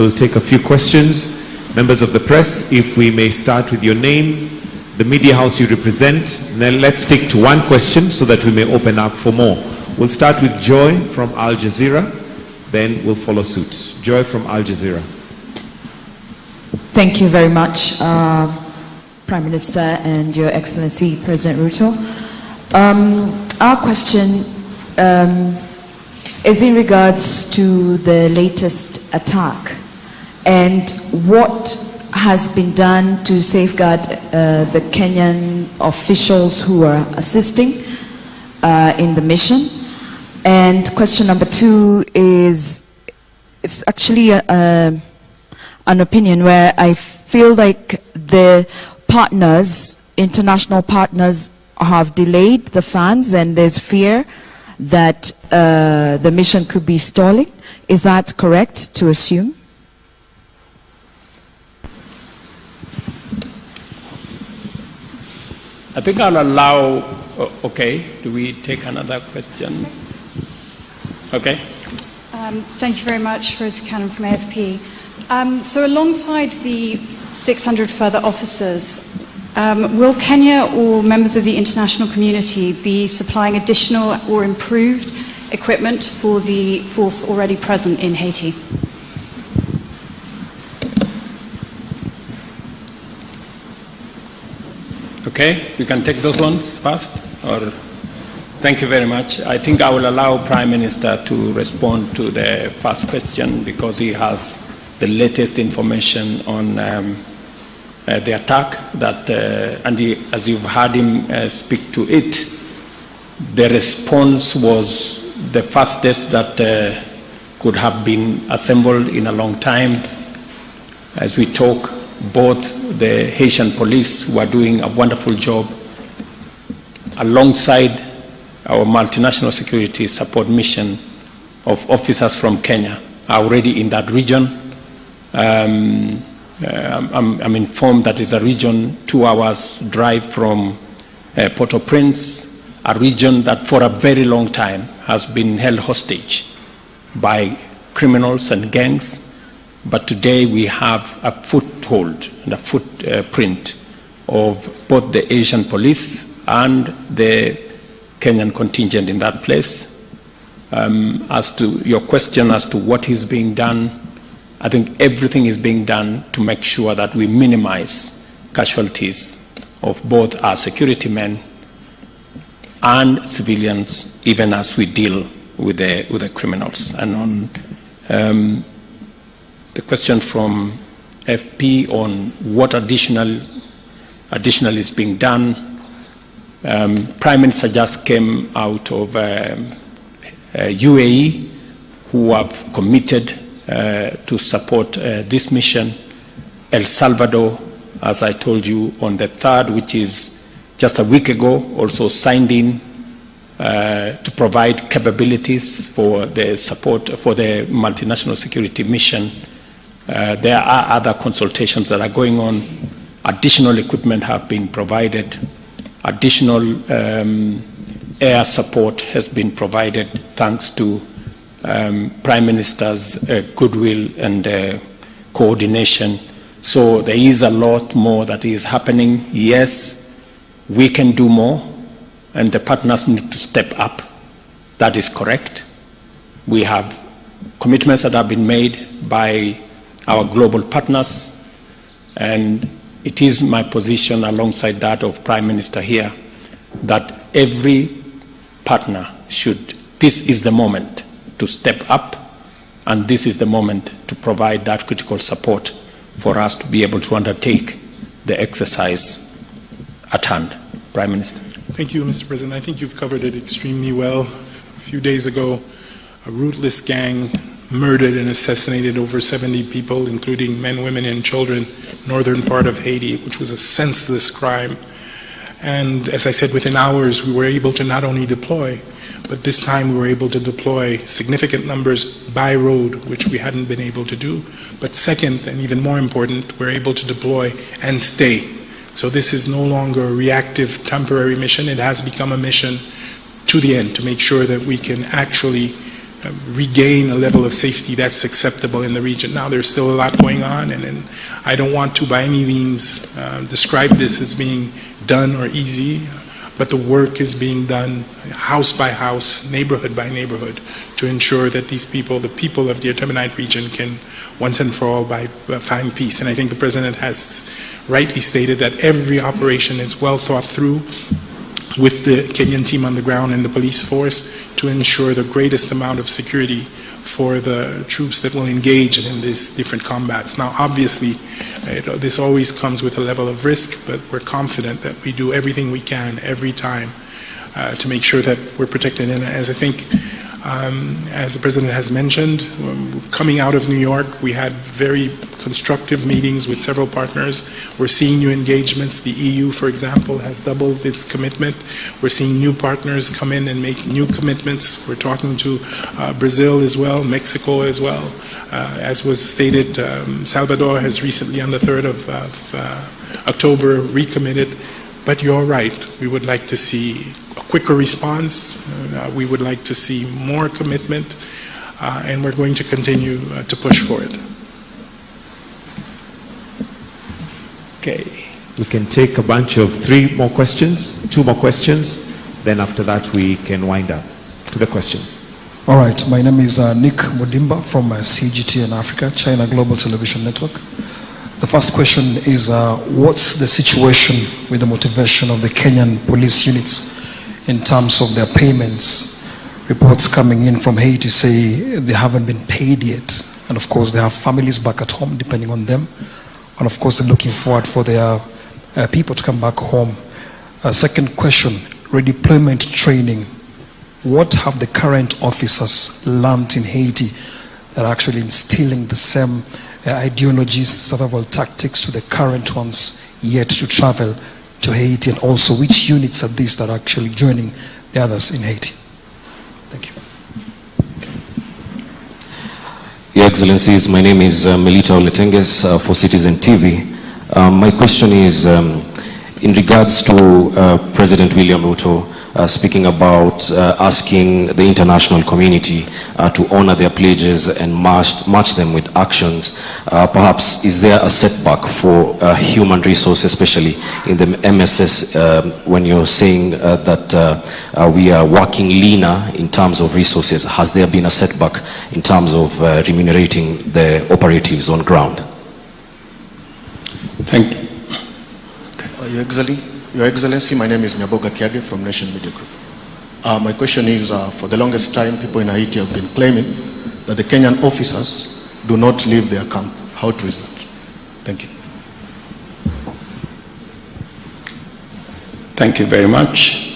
We'll take a few questions. Members of the press, if we may start with your name, the media house you represent. Then let's stick to one question so that we may open up for more. We'll start with Joy from Al Jazeera, then we'll follow suit. Joy from Al Jazeera. Thank you very much, Prime Minister and Your Excellency President Ruto. Our question is in regards to the latest attack and what has been done to safeguard the Kenyan officials who are assisting in the mission. And question number two is, it's actually an opinion where I feel like the partners, international partners, have delayed the funds and there's fear that the mission could be stalling. Is that correct to assume? I think I'll allow, okay, do we take another question? Okay. Thank you very much, Rose Buchanan from AFP. So alongside the 600 further officers, will Kenya or members of the international community be supplying additional or improved equipment for the force already present in Haiti? Okay, we can take those ones first, or thank you very much. I think I will allow Prime Minister to respond to the first question because he has the latest information on the attack that, as you've heard him speak to it, the response was the fastest that could have been assembled in a long time. As we talk, both the Haitian police who are doing a wonderful job alongside our multinational security support mission of officers from Kenya are already in that region. I'm informed that it's a region 2 hours drive from Port-au-Prince, a region that for a very long time has been held hostage by criminals and gangs. But today we have a foothold and a footprint of both the Asian police and the Kenyan contingent in that place. As to your question as to what is being done, I think everything is being done to make sure that we minimize casualties of both our security men and civilians, even as we deal with the criminals. And on the question from FP on what additional is being done, Prime Minister just came out of UAE, who have committed to support this mission. El Salvador, as I told you, on the 3rd, which is just a week ago, also signed in to provide capabilities for the support for the multinational security mission. There are other consultations that are going on. Additional equipment have been provided. Additional air support has been provided thanks to Prime Minister's goodwill and coordination. So there is a lot more that is happening. Yes, we can do more, and the partners need to step up. That is correct. We have commitments that have been made by our global partners, and it is my position alongside that of Prime Minister here that every partner should, this is the moment to step up, and this is the moment to provide that critical support for us to be able to undertake the exercise at hand. Prime Minister. Thank you, Mr. President. I think you've covered it extremely well. A few days ago, a ruthless gang murdered and assassinated over 70 people, including men, women, and children, northern part of Haiti, which was a senseless crime. And as I said, within hours, we were able to not only deploy, but this time we were able to deploy significant numbers by road, which we hadn't been able to do. But second, and even more important, we're able to deploy and stay. So this is no longer a reactive, temporary mission. It has become a mission to the end, to make sure that we can actually regain a level of safety that's acceptable in the region. Now, there's still a lot going on, and I don't want to by any means describe this as being done or easy, but the work is being done house by house, neighborhood by neighborhood, to ensure that these people, the people of the Atamanite region, can once and for all find peace. And I think the President has rightly stated that every operation is well thought through with the Kenyan team on the ground and the police force to ensure the greatest amount of security for the troops that will engage in these different combats. Now, obviously, this always comes with a level of risk, but we're confident that we do everything we can every time to make sure that we're protected. And as I think, as the President has mentioned, coming out of New York, we had very constructive meetings with several partners. We're seeing new engagements. The EU, for example, has doubled its commitment. We're seeing new partners come in and make new commitments. We're talking to Brazil as well, Mexico as well. As was stated, Salvador has recently, on the 3rd of October, recommitted. But you're right, we would like to see a quicker response. We would like to see more commitment, and we're going to continue to push for it. Okay. We can take a bunch of 2 more questions, then after that we can wind up to the questions. All right, my name is Nick Mudimba from CGT in Africa, China Global Television Network. The first question is, what's the situation with the motivation of the Kenyan police units in terms of their payments? Reports coming in from Haiti say they haven't been paid yet. And of course, they have families back at home depending on them. And of course, they're looking forward for their people to come back home. Second question, redeployment training. What have the current officers learned in Haiti that are actually instilling the same ideologies, survival tactics to the current ones yet to travel to Haiti? And also, which units are these that are actually joining the others in Haiti? Thank you. Your Excellencies, my name is Melita Oletenges for Citizen TV. My question is in regards to President William Ruto speaking about asking the international community to honor their pledges and match them with actions. Perhaps is there a setback for human resources, especially in the MSS, when you're saying that we are working leaner in terms of resources? Has there been a setback in terms of remunerating the operatives on ground? Thank you. Your Excellency, my name is Nyaboga Kiage from Nation Media Group. My question is, for the longest time, people in Haiti have been claiming that the Kenyan officers do not leave their camp. How true is that? Thank you. Thank you very much.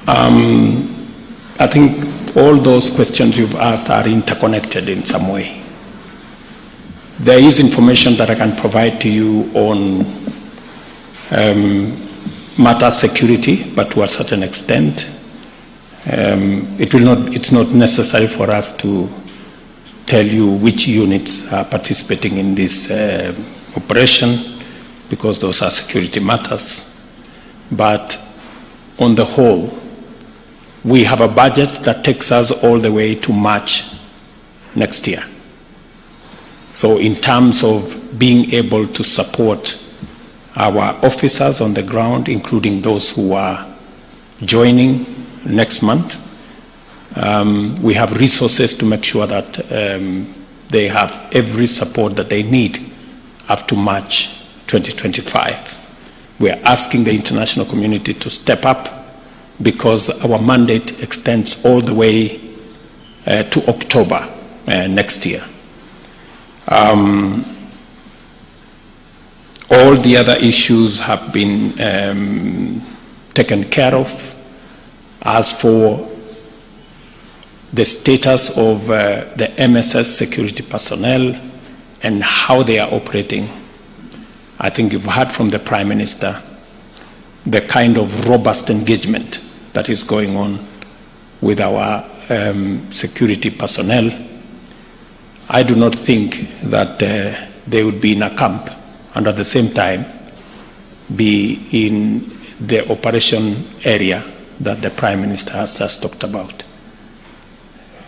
I think all those questions you've asked are interconnected in some way. There is information that I can provide to you on matter security, but to a certain extent, it's not necessary for us to tell you which units are participating in this operation, because those are security matters. But on the whole, we have a budget that takes us all the way to March next year. So in terms of being able to support our officers on the ground, including those who are joining next month, we have resources to make sure that they have every support that they need up to March 2025. We are asking the international community to step up because our mandate extends all the way to October next year. All the other issues have been taken care of. As for the status of the MSS security personnel and how they are operating, I think you've heard from the Prime Minister the kind of robust engagement that is going on with our security personnel. I do not think that they would be in a camp and at the same time be in the operation area that the Prime Minister has just talked about.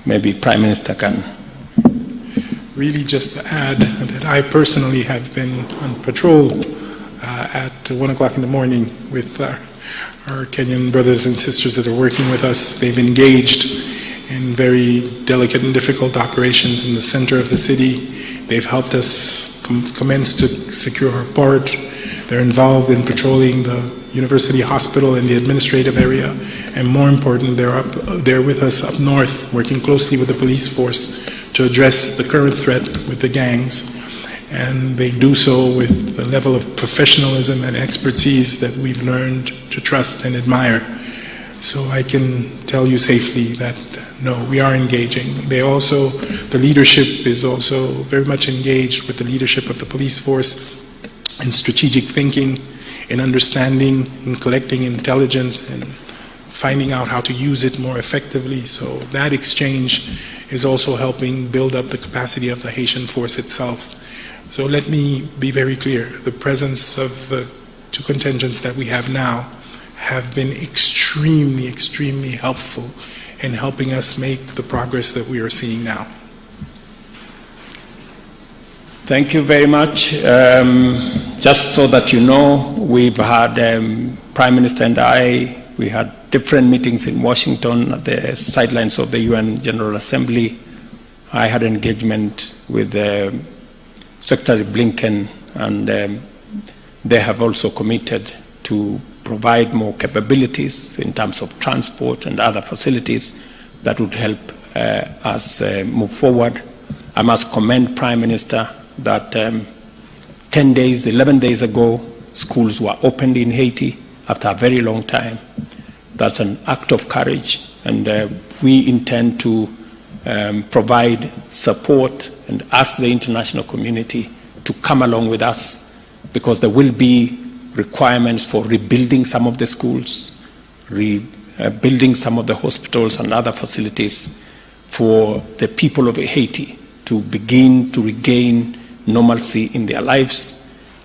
maybe Prime Minister can. Really just to add that I personally have been on patrol at 1 o'clock in the morning with our Kenyan brothers and sisters that are working with us. They've engaged in very delicate and difficult operations in the center of the city. They've helped us commence to secure our port. They're involved in patrolling the University Hospital and the administrative area, and more important, they're with us up north, working closely with the police force to address the current threat with the gangs, and they do so with the level of professionalism and expertise that we've learned to trust and admire. So I can tell you safely that no, we are engaging. The leadership is also very much engaged with the leadership of the police force in strategic thinking, in understanding, in collecting intelligence, and finding out how to use it more effectively. So that exchange is also helping build up the capacity of the Haitian force itself. So let me be very clear. The presence of the two contingents that we have now have been extremely, extremely helpful in helping us make the progress that we are seeing now. Thank you very much. Just so that you know, we've had Prime Minister and we had different meetings in Washington at the sidelines of the UN General Assembly. I had engagement with Secretary Blinken, and they have also committed to provide more capabilities in terms of transport and other facilities that would help us move forward. I must commend Prime Minister that 11 days ago, schools were opened in Haiti after a very long time. That's an act of courage, and we intend to provide support and ask the international community to come along with us, because there will be requirements for rebuilding some of the schools, rebuilding some of the hospitals and other facilities for the people of Haiti to begin to regain normalcy in their lives.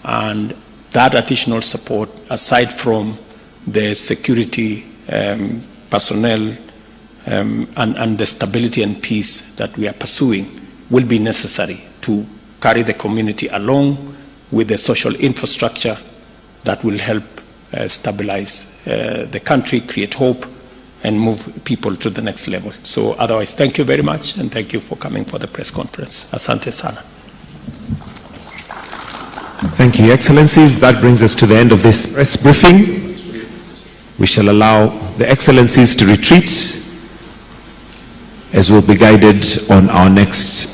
And that additional support, aside from the security personnel and the stability and peace that we are pursuing, will be necessary to carry the community along with the social infrastructure that will help stabilize the country, create hope, and move people to the next level. So otherwise, thank you very much, and thank you for coming for the press conference. Asante sana. Thank you, Excellencies. That brings us to the end of this press briefing. We shall allow the Excellencies to retreat as we'll be guided on our next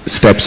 steps.